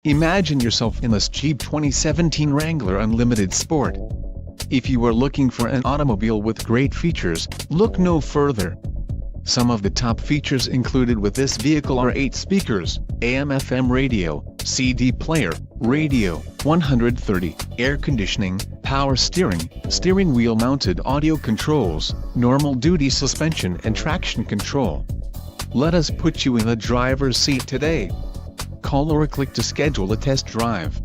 Imagine yourself in this Jeep 2017 Wrangler Unlimited Sport. If you are looking for an automobile with great features, look no further. Some of the top features included with this vehicle are 8 speakers, AM/FM radio, CD player, radio, 130, air conditioning, power steering, steering wheel mounted audio controls, normal duty suspension and traction control. Let us put you in the driver's seat today. Call or click to schedule a test drive.